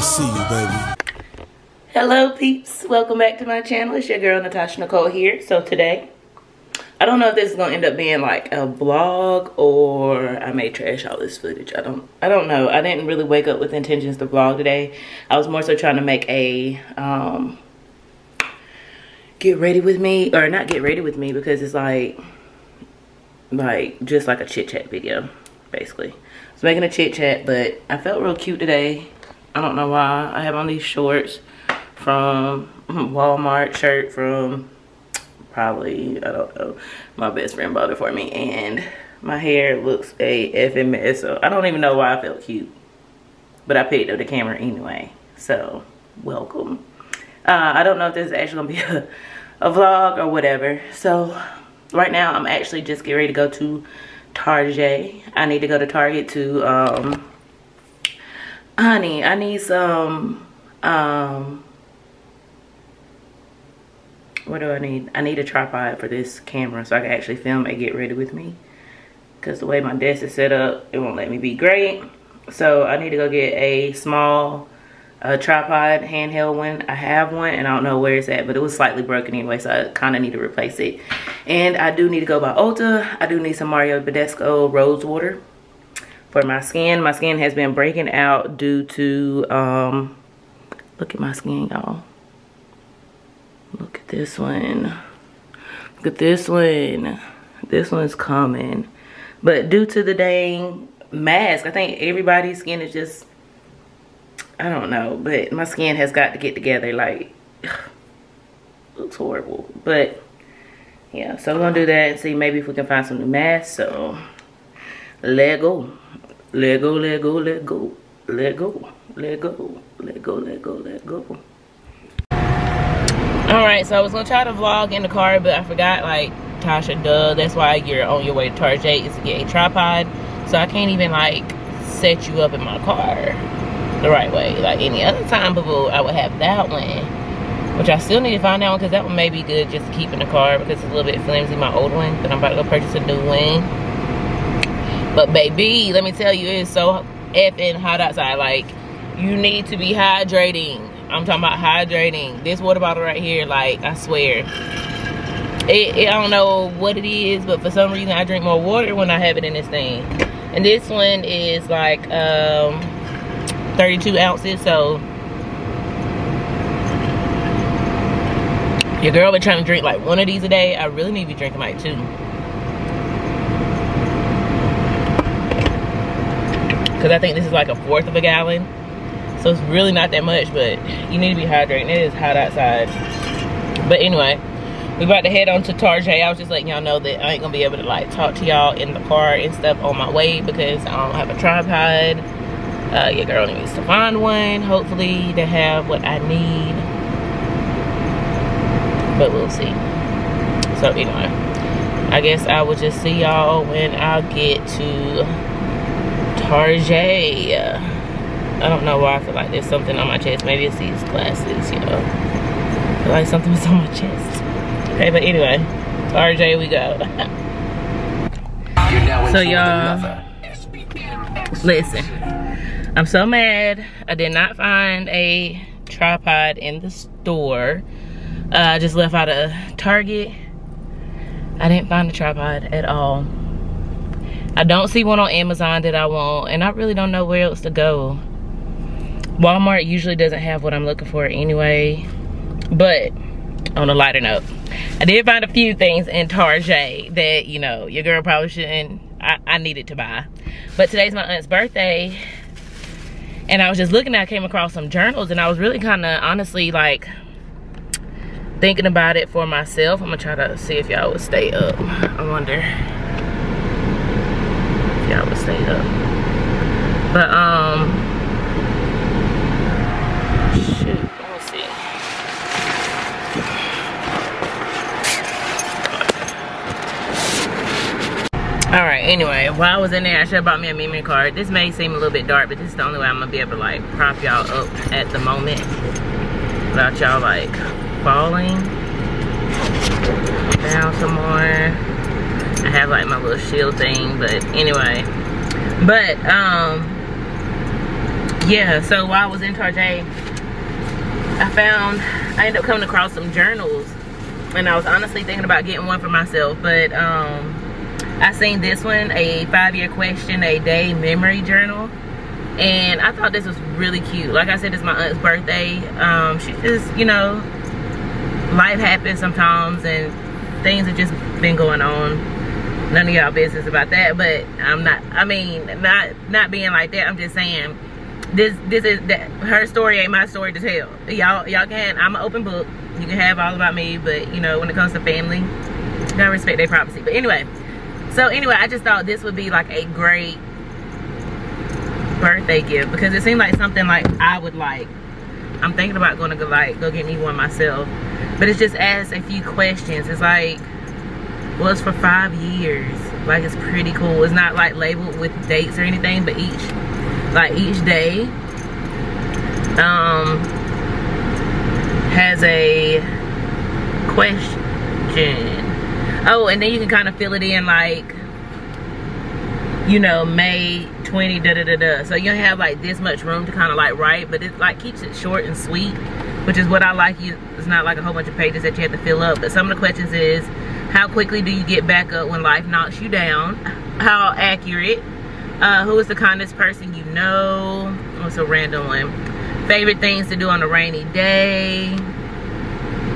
see you, baby. Hello peeps, welcome back to my channel. It's your girl Natasha Nicole here. So today, I don't know if this is gonna end up being like a vlog or I may trash all this footage. I don't know. I didn't really wake up with intentions to vlog today. I was more so trying to make a get ready with me, or not get ready with me, because it's like just like a chit chat video basically. I was making a chit chat, but I felt real cute today. I don't know why. I have on these shorts from Walmart, shirt from probably, I don't know, my best friend bought it for me, and my hair looks a effing mess, so I don't even know why I felt cute, but I picked up the camera anyway, so welcome. I don't know if this is actually gonna be a vlog or whatever. So right now I'm actually just getting ready to go to Target. I need to go to Target to honey, I need some what do I need? I need a tripod for this camera so I can actually film and get ready with me, because the way my desk is set up, it won't let me be great. So I need to go get a small tripod, handheld one. I have one and I don't know where it's at, but it was slightly broken anyway, so I kind of need to replace it. And I do need to go by Ulta. I do need some Mario Badescu rose water for my skin. My skin has been breaking out due to look at my skin, y'all. Look at this one. Look at this one. This one's coming. But due to the dang mask, I think everybody's skin is just, I don't know, but my skin has got to get together. Like, looks horrible. But yeah, so we're gonna do that and see maybe if we can find some new masks. So let go. Let go, let go, let go. Let go, let go, let go, let go, let go. Alright, so I was gonna try to vlog in the car, but I forgot, like, Tasha, duh, that's why you're on your way to Target, is to get a tripod. So I can't even, like, set you up in my car the right way. Like any other time, boo-boo, I would have that one. Which I still need to find that one, because that one may be good just to keep in the car, because it's a little bit flimsy, my old one. But I'm about to go purchase a new one. But baby, let me tell you, it's so effing hot outside. Like, you need to be hydrating. I'm talking about hydrating. This water bottle right here, like, I swear, I don't know what it is, but for some reason I drink more water when I have it in this thing. And this one is like 32 ounces, so your girl been trying to drink like one of these a day. I really need to be drinking like 2, because I think this is like 1/4 of a gallon. So it's really not that much, but you need to be hydrating. It is hot outside. But anyway, we about to head on to Target. I was just letting y'all know that I ain't gonna be able to like talk to y'all in the car and stuff on my way, because I don't have a tripod. Your girl needs to find one, hopefully, to have what I need. But we'll see. So anyway, I guess I will just see y'all when I get to Target. I don't know why I feel like there's something on my chest. Maybe it's these glasses, you know. I feel like something was on my chest. Okay, but anyway, RJ, we go. So y'all, listen. I'm so mad. I did not find a tripod in the store. I just left out of Target. I didn't find a tripod at all. I don't see one on Amazon that I want, and I really don't know where else to go. Walmart usually doesn't have what I'm looking for anyway. But on a lighter note, I did find a few things in Target that, you know, your girl probably shouldn't, I needed to buy. But today's my aunt's birthday, and I was just looking, I came across some journals, and I was really kind of honestly like thinking about it for myself. I'm gonna try to see if y'all would stay up. I wonder if y'all would stay up. But shoot, let me see. Alright, anyway, while I was in there, I should have bought me a memory card. This may seem a little bit dark, but this is the only way I'm gonna be able to like prop y'all up at the moment without y'all like falling down some more. I have like my little shield thing, but anyway. But yeah, so while I was in Tarjay, I ended up coming across some journals, and I was honestly thinking about getting one for myself, but I seen this one, a 5-year question a day memory journal, and I thought this was really cute. Like I said, it's my aunt's birthday. She just, you know, life happens sometimes and things have just been going on. None of y'all business about that, but I'm not, I mean, not being like that. I'm just saying this is that her story ain't my story to tell. Y'all can, I'm an open book. You can have all about me, but you know, when it comes to family, you gotta respect their privacy. But anyway, so anyway, I just thought this would be like a great birthday gift because it seemed like something like I would like. I'm thinking about going to go get me one myself, but it's just asks a few questions. It's like, well, it's for 5 years. Like, it's pretty cool. It's not like labeled with dates or anything, but each day has a question. Oh, and then you can kind of fill it in like, you know, May 20 da da da da. So you have like this much room to kind of like write, but it like keeps it short and sweet, which is what I like. It's not like a whole bunch of pages that you have to fill up. But some of the questions is, how quickly do you get back up when life knocks you down? How accurate? Who is the kindest person you know? What's a random one? Favorite things to do on a rainy day?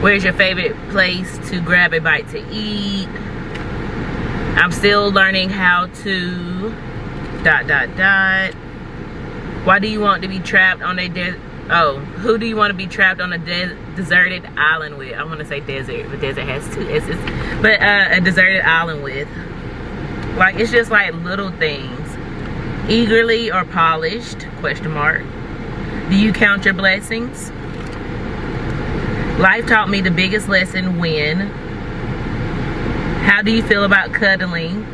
Where's your favorite place to grab a bite to eat? I'm still learning how to ... Why do you want to be trapped on a who do you want to be trapped on a deserted island with? I want to say desert, but desert has 2 S's. But a deserted island with. Like, it's just like little things. Eagerly or polished? Question mark. Do you count your blessings? Life taught me the biggest lesson when. How do you feel about cuddling?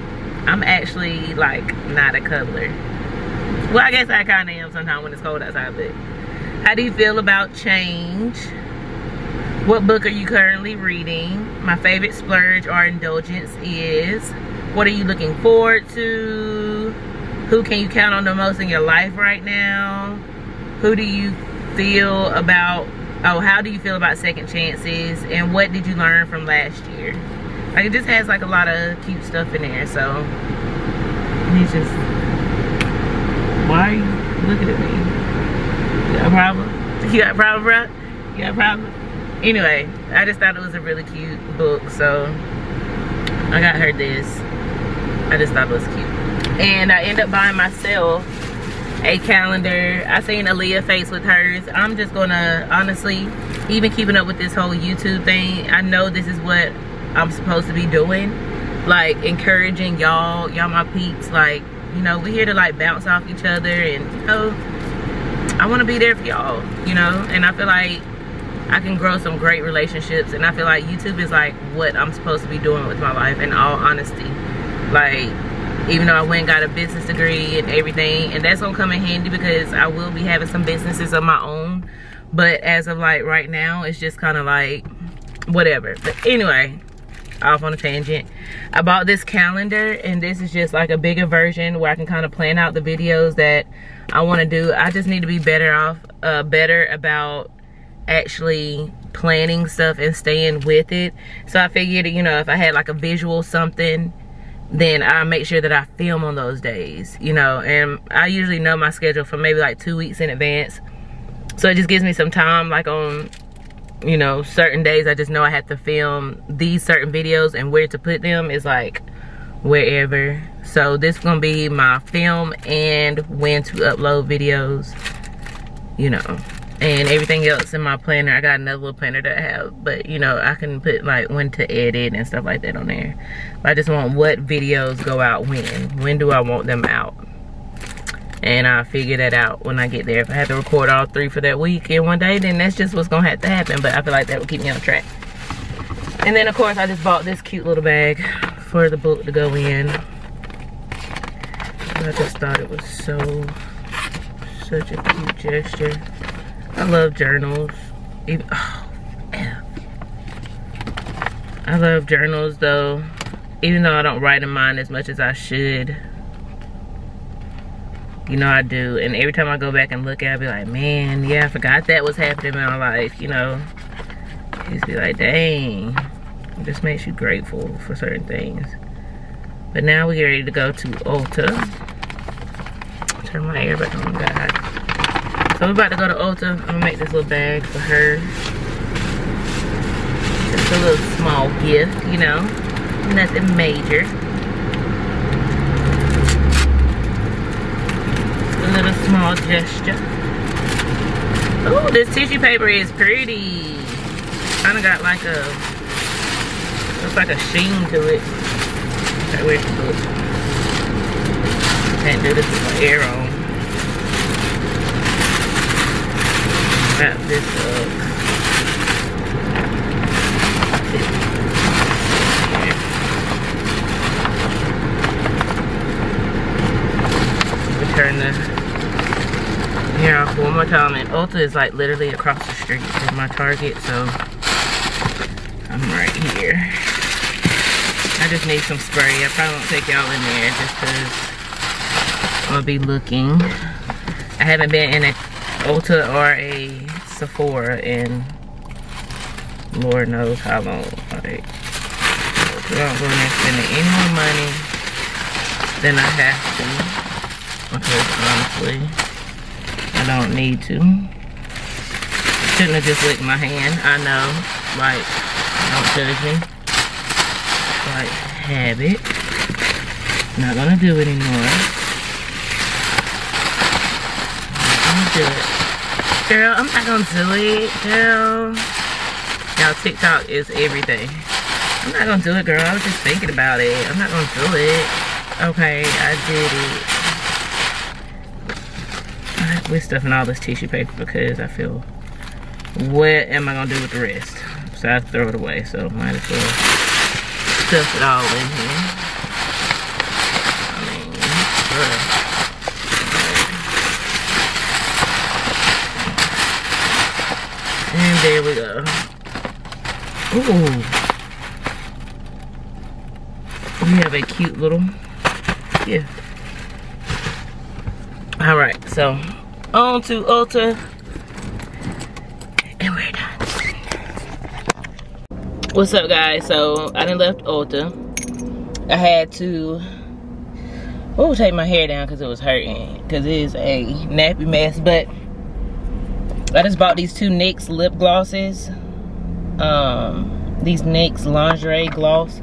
I'm actually like not a cuddler. Well, I guess I kind of am sometimes when it's cold outside, but how do you feel about change? What book are you currently reading? My favorite splurge or indulgence is. What are you looking forward to? Who can you count on the most in your life right now? Who do you feel about, how do you feel about second chances? And what did you learn from last year? Like, it just has like a lot of cute stuff in there, so it's just, why are you looking at me? You got a problem? You got a problem, bro? You got a problem? Anyway, I just thought it was a really cute book, so I got her this. I just thought it was cute. And I ended up buying myself a calendar. I seen Aaliyah face with hers. I'm just gonna, honestly, even keeping up with this whole YouTube thing, I know this is what I'm supposed to be doing. Like, encouraging y'all my peeps. Like, you know, we're here to like bounce off each other, and you know, I want to be there for y'all, you know. And I feel like I can grow some great relationships, and I feel like YouTube is like what I'm supposed to be doing with my life, in all honesty. Like, even though I went and got a business degree and everything, and that's gonna come in handy because I will be having some businesses of my own, but as of like right now, it's just kind of like whatever. But anyway, off on a tangent. I bought this calendar, and this is just like a bigger version where I can kind of plan out the videos that I want to do. I just need to be better about actually planning stuff and staying with it. So I figured, you know, if I had like a visual something, then I make sure that I film on those days, you know. And I usually know my schedule for maybe like 2 weeks in advance, so it just gives me some time, like on, you know, certain days I just know I have to film these certain videos, and where to put them is like wherever. So this is gonna be my film and when to upload videos, you know. And everything else in my planner, I got another little planner that I have, but you know, I can put like when to edit and stuff like that on there. But I just want what videos go out when do I want them out, and I'll figure that out when I get there. If I have to record all 3 for that week in one day, then that's just what's gonna have to happen. But I feel like that will keep me on track. And then of course I just bought this cute little bag for the book to go in. I just thought it was such a cute gesture. I love journals. I love journals though, even though I don't write in mine as much as I should. You know I do. And every time I go back and look at it, I be like, man, yeah, I forgot that was happening in my life, you know. Just be like, dang. It just makes you grateful for certain things. But now we get ready to go to Ulta. Turn my hair back on, God. So we're about to go to Ulta. I'm gonna make this little bag for her. Just a little small gift, you know. Nothing major. A little small gesture. Oh, this tissue paper is pretty. Kinda got like a, looks like a sheen to it. Okay, where's the book? Can't do this with my hair on. Wrap this up. Turn the hair off one more time. And Ulta is like literally across the street from my Target, so I'm right here. I just need some spray. I probably won't take y'all in there just because I'll be looking. I haven't been in a Ulta or a Sephora in Lord knows how long. Like, I don't go in there spending any more money than I have to. Because honestly, I don't need to. Shouldn't have just licked my hand. I know, like, don't judge me. Like, habit. Not gonna do it anymore. Not gonna do it. Girl, I'm not gonna do it, girl. Y'all, TikTok is everything. I'm not gonna do it, girl. I was just thinking about it. I'm not gonna do it. Okay, I did it. We're stuffing all this tissue paper because I feel, what am I gonna do with the rest? So I throw it away, so might as well stuff it all in here. I mean, and there we go. Ooh. We have a cute little gift. Alright, so on to Ulta, and we're done. What's up, guys? So I done left Ulta. I had to take my hair down because it was hurting, because it is a nappy mess. But I just bought these two NYX lip glosses, these NYX lingerie gloss.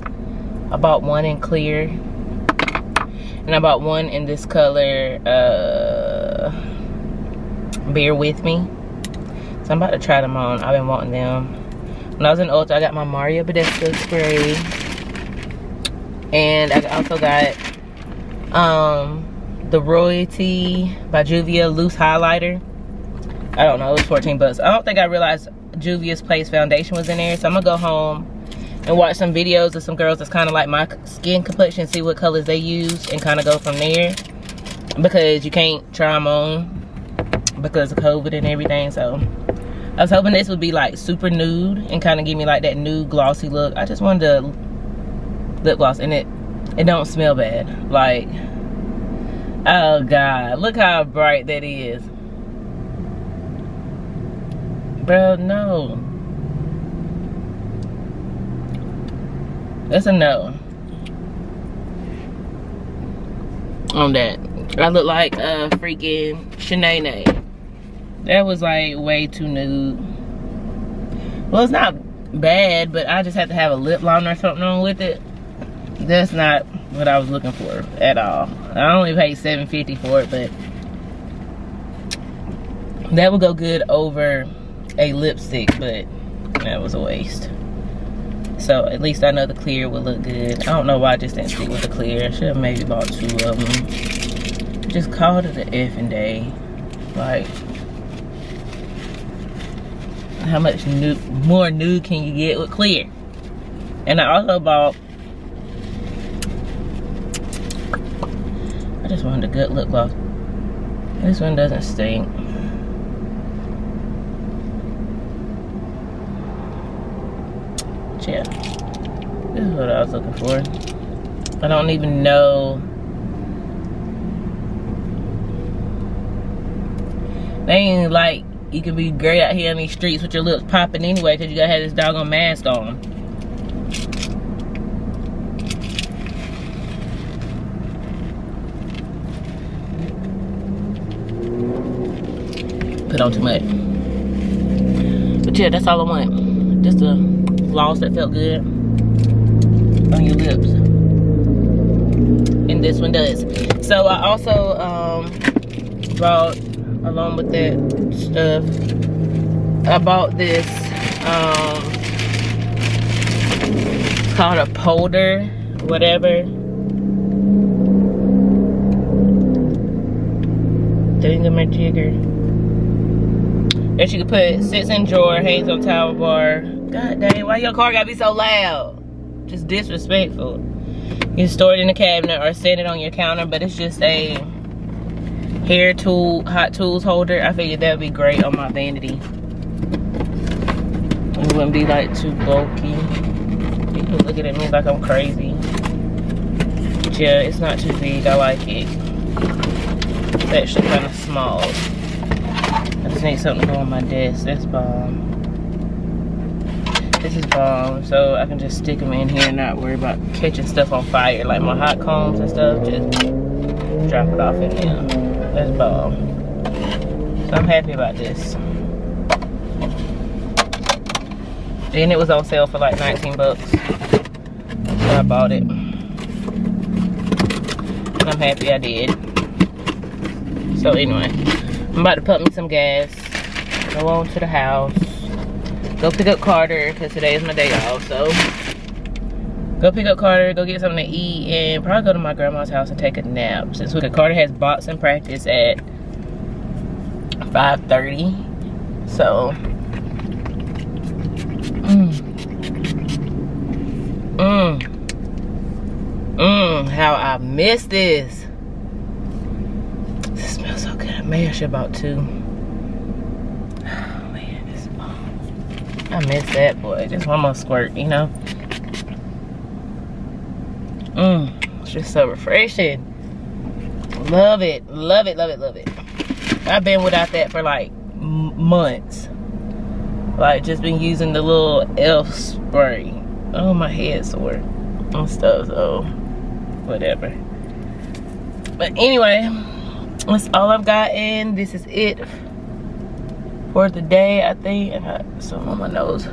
I bought one in clear, and I bought one in this color, Bear With Me. So I'm about to try them on. I've been wanting them. When I was in Ulta, I got my Mario Badescu spray. And I also got the Royalty by Juvia loose highlighter. I don't know, it was 14 bucks. I don't think I realized Juvia's Place foundation was in there. So I'm gonna go home and watch some videos of some girls that's kind of like my skin complexion, see what colors they use, and kind of go from there. Because you can't try them on because of COVID and everything. So I was hoping this would be like super nude and kind of give me like that nude glossy look. I just wanted a lip gloss, and it don't smell bad. Like, oh God, look how bright that is. Bro, no. That's a no on that. I look like a freaking Shanae. That was like way too nude. Well, it's not bad, but I just had to have a lip liner or something wrong with it. That's not what I was looking for at all. I only paid $7.50 for it, but that would go good over a lipstick, but that was a waste. So at least I know the clear will look good. I don't know why I just didn't stick with the clear. I should have maybe bought 2 of them. Just called it an effing day. Like, how much more nude can you get with clear? And I also bought, I just wanted a good lip gloss. This one doesn't stink. Yeah, this is what I was looking for. I don't even know They ain't like you can be great out here in these streets with your lips popping anyway, because you gotta have this doggone mask on. Put on too much. But yeah, that's all I want. Just a gloss that felt good on your lips. And this one does. So I also bought, along with that stuff, I bought this it's called a polder, whatever. Thingamajigger. That you can put, sits in drawer, hangs on towel bar. God dang, why your car gotta be so loud? Just disrespectful. You can store it in the cabinet or set it on your counter, but it's just a hair tool, hot tools holder. I figured that would be great on my vanity. It wouldn't be like too bulky. People looking at me like I'm crazy. But yeah, it's not too big. I like it. It's actually kind of small. I just need something to go on my desk. That's bomb. This is bomb. So I can just stick them in here and not worry about catching stuff on fire. Like my hot combs and stuff, just drop it off in there. That's bomb. So I'm happy about this. And it was on sale for like 19 bucks. So I bought it. And I'm happy I did. So anyway, I'm about to pump me some gas. Go on to the house. Go pick up Carter, because today is my day off. So go pick up Carter, go get something to eat, and probably go to my grandma's house and take a nap. Since Carter has boxing practice at 5:30. So how I miss this. This smells so good. Maybe I should bought two. Oh man, this is bomb. I miss that, boy. Just one more squirt, you know. It's just so refreshing. Love it, love it, love it, love it. I've been without that for like months. Like just been using the little elf spray. Oh, my head's sore and stuff, so whatever. But anyway, that's all I've got, and this is it for the day, I think. I got something on my nose.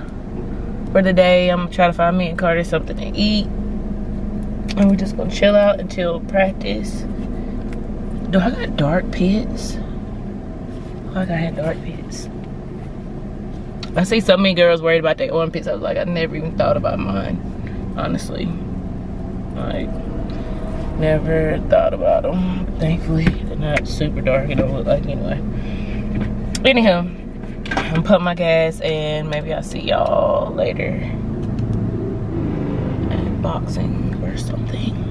For the day, I'm gonna try to find me and Carter something to eat. And we're just gonna chill out until practice. Do I got dark pits? Oh, I had dark pits. I see so many girls worried about their armpits. I was like, I never even thought about mine, honestly. Like, never thought about them. But thankfully, they're not super dark. It don't look like anyway. Anyhow, I'm pumping my gas, and maybe I'll see y'all later at boxing or something.